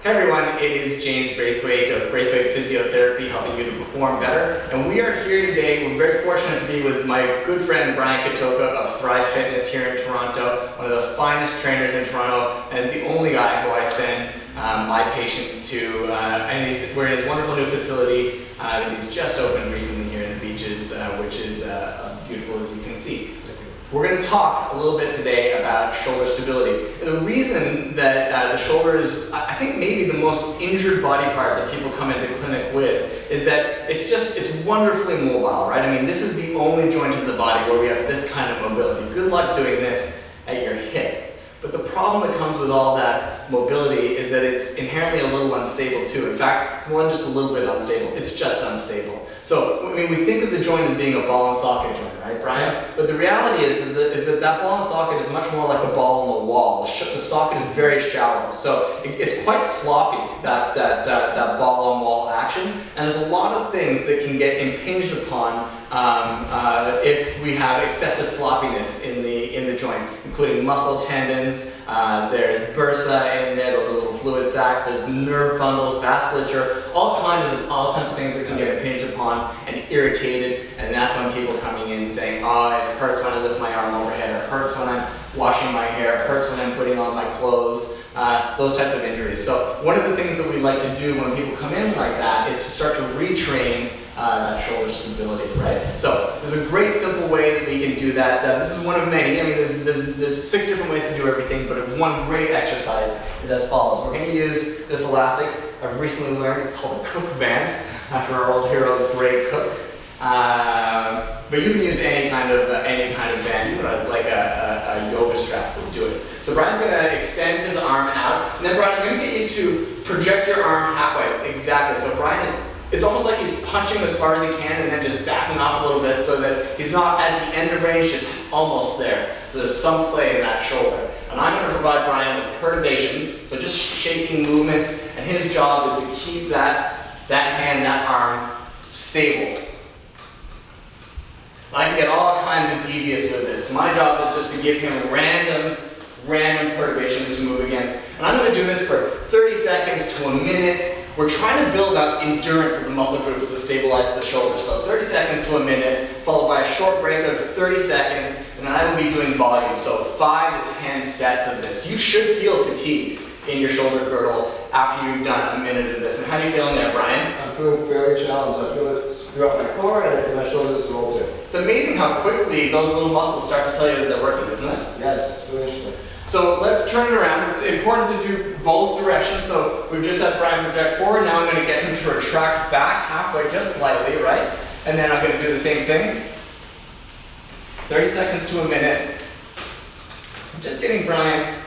Hey everyone, it is James Braithwaite of Braithwaite Physiotherapy, helping you to perform better. And we are here today, we're very fortunate to be with my good friend Brian Kotoka of Thrive Fitness here in Toronto, one of the finest trainers in Toronto, and the only guy who I send my patients to. And we're in his wonderful new facility that he's just opened recently here in the beaches, which is beautiful as you can see. We're going to talk a little bit today about shoulder stability. The reason that the shoulder is, I think, maybe the most injured body part that people come into clinic with is that it's wonderfully mobile, right? I mean, this is the only joint in the body where we have this kind of mobility. Good luck doing this at your hip. But the problem that comes with all that mobility is that it's inherently a little unstable too. In fact, it's more than just a little bit unstable, it's just unstable. So, I mean, we think of the joint as being a ball and socket joint, right, Brian? But the reality is that ball and socket is much more like a ball on the wall. The socket is very shallow, so it's quite sloppy, that ball on wall action. And there's a lot of things that can get impinged upon if we have excessive sloppiness in the joint, including muscle tendons. There's bursa in there; those are little fluid sacs. There's nerve bundles, vasculature, all kinds of things that can get impinged upon and irritated. And that's when people coming in saying, "Oh, it hurts when I lift my arm overhead. It hurts when I'm washing my hair. It hurts when I'm putting on my clothes." Those types of injuries. So one of the things that we like to do when people come in like that is to start to retrain that shoulder stability, right? So there's a great simple way that we can do that. This is one of many. I mean, there's 6 different ways to do everything, but one great exercise is as follows. We're going to use this elastic. I've recently learned it's called a Cook band, after our old hero, Gray Cook. But you can use any kind of band, even like a yoga strap would do it. So Brian's going to extend his arm out, and then Brian, I'm going to get you to project your arm halfway. Exactly. So Brian it's almost like he's punching as far as he can and then just backing off a little bit so that he's not at the end of range, just almost there. So there's some play in that shoulder. And I'm going to provide Brian with perturbations, so just shaking movements, and his job is to keep that hand, that arm stable. I can get all kinds of devious with this. My job is just to give him random perturbations to move against. And I'm going to do this for 30 seconds to a minute. We're trying to build up endurance of the muscle groups to stabilize the shoulder. So 30 seconds to a minute, followed by a short break of 30 seconds, and then I will be doing volume. So 5 to 10 sets of this. You should feel fatigued in your shoulder girdle after you've done a minute of this. And how are you feeling there, Brian? I'm feeling fairly challenged. I feel it throughout my core and my shoulders roll too. It's amazing how quickly those little muscles start to tell you that they're working, isn't it? Yes, it's really interesting. So let's turn it around. It's important to do both directions. So we've just had Brian project forward. Now I'm going to get him to retract back halfway, just slightly, right? And then I'm going to do the same thing. 30 seconds to a minute. I'm just getting Brian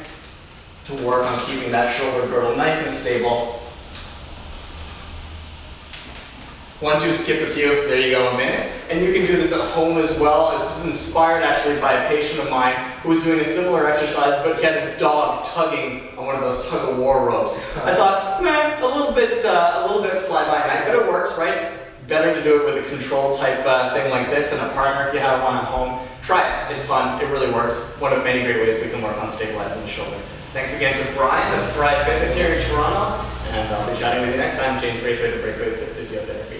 to work on keeping that shoulder girdle nice and stable. 1, 2, skip a few. There you go, a minute. And you can do this at home as well. This is inspired actually by a patient of mine who was doing a similar exercise, but he had his dog tugging on one of those tug-of-war ropes. I thought, a little bit fly-by-night, but it works, right? Better to do it with a control type thing like this and a partner if you have one at home. Try it. It's fun. It really works. One of many great ways we can work on stabilizing the shoulder. Thanks again to Brian of Thrive Fitness here in Toronto, and I'll be chatting with you next time. James Braithwaite of Braithwaite Physiotherapy.